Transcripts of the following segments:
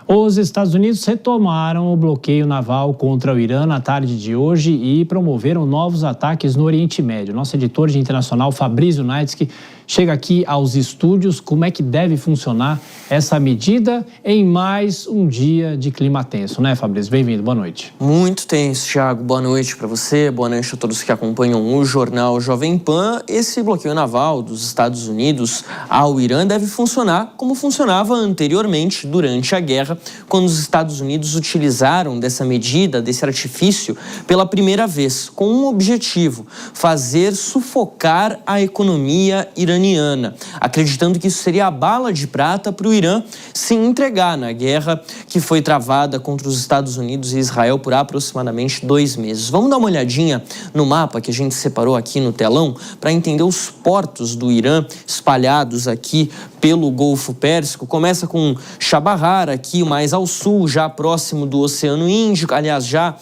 Os Estados Unidos retomaram o bloqueio naval contra o Irã na tarde de hoje e promoveram novos ataques no Oriente Médio. Nosso editor de internacional, Fabrício Naitsky, chega aqui aos estúdios. Como é que deve funcionar essa medida em mais um dia de clima tenso, né, Fabrício? Bem-vindo, boa noite. Muito tenso, Thiago. Boa noite para você, boa noite a todos que acompanham o jornal Jovem Pan. Esse bloqueio naval dos Estados Unidos ao Irã deve funcionar como funcionava anteriormente durante a guerra, quando os Estados Unidos utilizaram dessa medida, desse artifício, pela primeira vez, com um objetivo: fazer sufocar a economia iraniana, acreditando que isso seria a bala de prata para o Irã se entregar na guerra que foi travada contra os Estados Unidos e Israel por aproximadamente 2 meses. Vamos dar uma olhadinha no mapa que a gente separou aqui no telão para entender os portos do Irã espalhados aqui pelo Golfo Pérsico. Começa com Chabahar, aqui mais ao sul, já próximo do Oceano Índico, aliás, já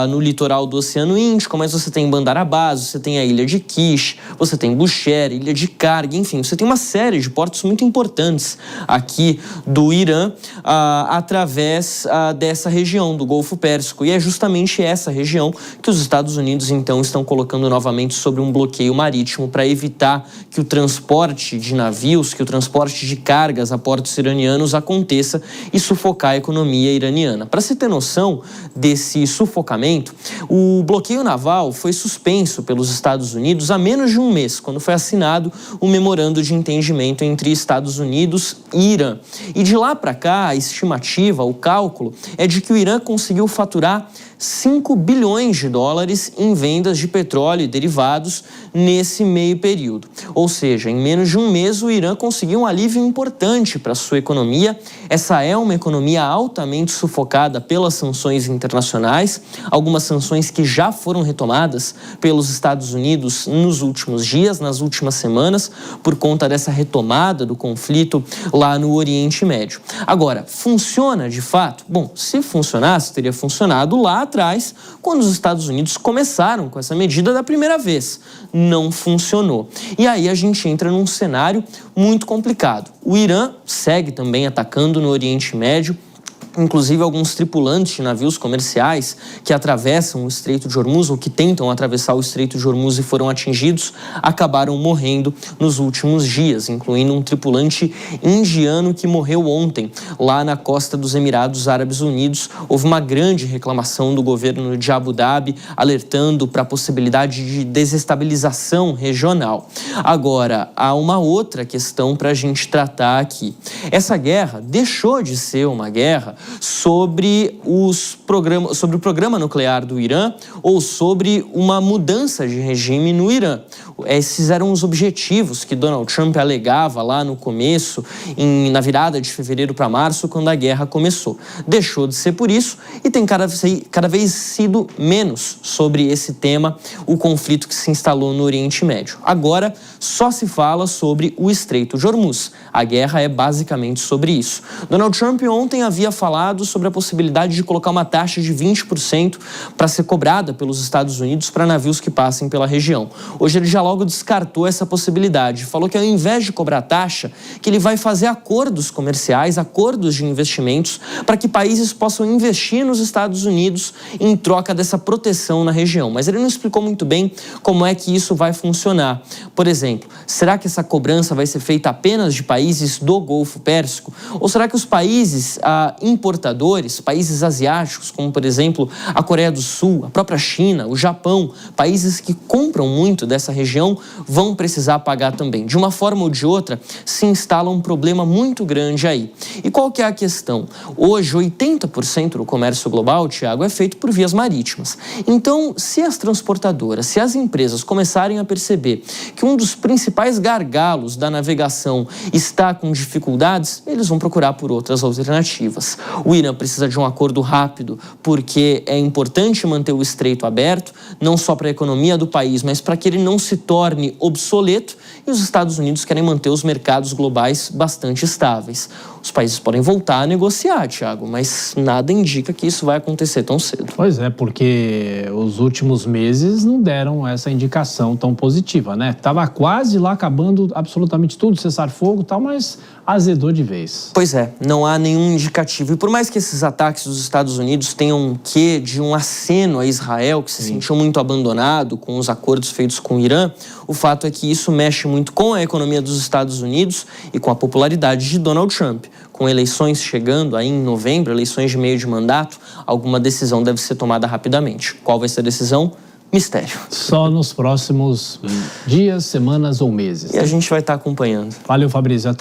no litoral do Oceano Índico, mas você tem Bandar Abbas, você tem a ilha de Kish, você tem Bushehr, ilha de Karg, enfim, você tem uma série de portos muito importantes aqui do Irã através dessa região do Golfo Pérsico. E é justamente essa região que os Estados Unidos, então, estão colocando novamente sobre um bloqueio marítimo para evitar que o transporte de navios, que o transporte de cargas a portos iranianos aconteça e sufocar a economia iraniana. Para se ter noção desse sufocamento, o bloqueio naval foi suspenso pelos Estados Unidos há menos de um mês, quando foi assinado o memorando de entendimento entre Estados Unidos e Irã. E de lá para cá, a estimativa, o cálculo, é de que o Irã conseguiu faturar 5 bilhões de dólares em vendas de petróleo e derivados nesse meio período. Ou seja, em menos de um mês, o Irã conseguiu um alívio importante para a sua economia. Essa é uma economia altamente sufocada pelas sanções internacionais, algumas sanções que já foram retomadas pelos Estados Unidos nos últimos dias, nas últimas semanas, por conta dessa retomada do conflito lá no Oriente Médio. Agora, funciona de fato? Bom, se funcionasse, teria funcionado lá atrás, quando os Estados Unidos começaram com essa medida da primeira vez. Não funcionou. E aí a gente entra num cenário muito complicado. O Irã segue também atacando no Oriente Médio. Inclusive, alguns tripulantes de navios comerciais que atravessam o Estreito de Hormuz ou que tentam atravessar o Estreito de Hormuz e foram atingidos, acabaram morrendo nos últimos dias, incluindo um tripulante indiano que morreu ontem, lá na costa dos Emirados Árabes Unidos. Houve uma grande reclamação do governo de Abu Dhabi, alertando para a possibilidade de desestabilização regional. Agora, há uma outra questão para a gente tratar aqui. Essa guerra deixou de ser uma guerra sobre o programa nuclear do Irã ou sobre uma mudança de regime no Irã. Esses eram os objetivos que Donald Trump alegava lá no começo, na virada de fevereiro para março, quando a guerra começou. Deixou de ser por isso e tem cada vez sido menos sobre esse tema, o conflito que se instalou no Oriente Médio. Agora, só se fala sobre o Estreito de Hormuz. A guerra é basicamente sobre isso. Donald Trump ontem havia falado sobre a possibilidade de colocar uma taxa de 20% para ser cobrada pelos Estados Unidos para navios que passem pela região. Hoje ele já logo descartou essa possibilidade. Falou que ao invés de cobrar taxa, que ele vai fazer acordos comerciais, acordos de investimentos, para que países possam investir nos Estados Unidos em troca dessa proteção na região. Mas ele não explicou muito bem como é que isso vai funcionar. Por exemplo, será que essa cobrança vai ser feita apenas de países do Golfo Pérsico? Ou será que os países importadores, países asiáticos, como por exemplo a Coreia do Sul, a própria China, o Japão, países que compram muito dessa região, vão precisar pagar também? De uma forma ou de outra, se instala um problema muito grande aí. E qual que é a questão? Hoje, 80% do comércio global, Thiago, é feito por vias marítimas. Então, se as transportadoras, se as empresas começarem a perceber que um dos principais gargalos da navegação está com dificuldades, eles vão procurar por outras alternativas. O Irã precisa de um acordo rápido, porque é importante manter o estreito aberto, não só para a economia do país, mas para que ele não se torne obsoleto, e os Estados Unidos querem manter os mercados globais bastante estáveis. os países podem voltar a negociar, Thiago, mas nada indica que isso vai acontecer tão cedo. Pois é, porque os últimos meses não deram essa indicação tão positiva, né? Tava quase lá acabando absolutamente tudo, cessar-fogo e tal, mas azedou de vez. Pois é, não há nenhum indicativo. E por mais que esses ataques dos Estados Unidos tenham um quê de um aceno a Israel, que se sentiu muito abandonado com os acordos feitos com o Irã, o fato é que isso mexe muito com a economia dos Estados Unidos e com a popularidade de Donald Trump. Com eleições chegando aí em novembro, eleições de meio de mandato, alguma decisão deve ser tomada rapidamente. Qual vai ser a decisão? Mistério. Só nos próximos dias, semanas ou meses. E a gente vai estar acompanhando. Valeu, Fabrício. Até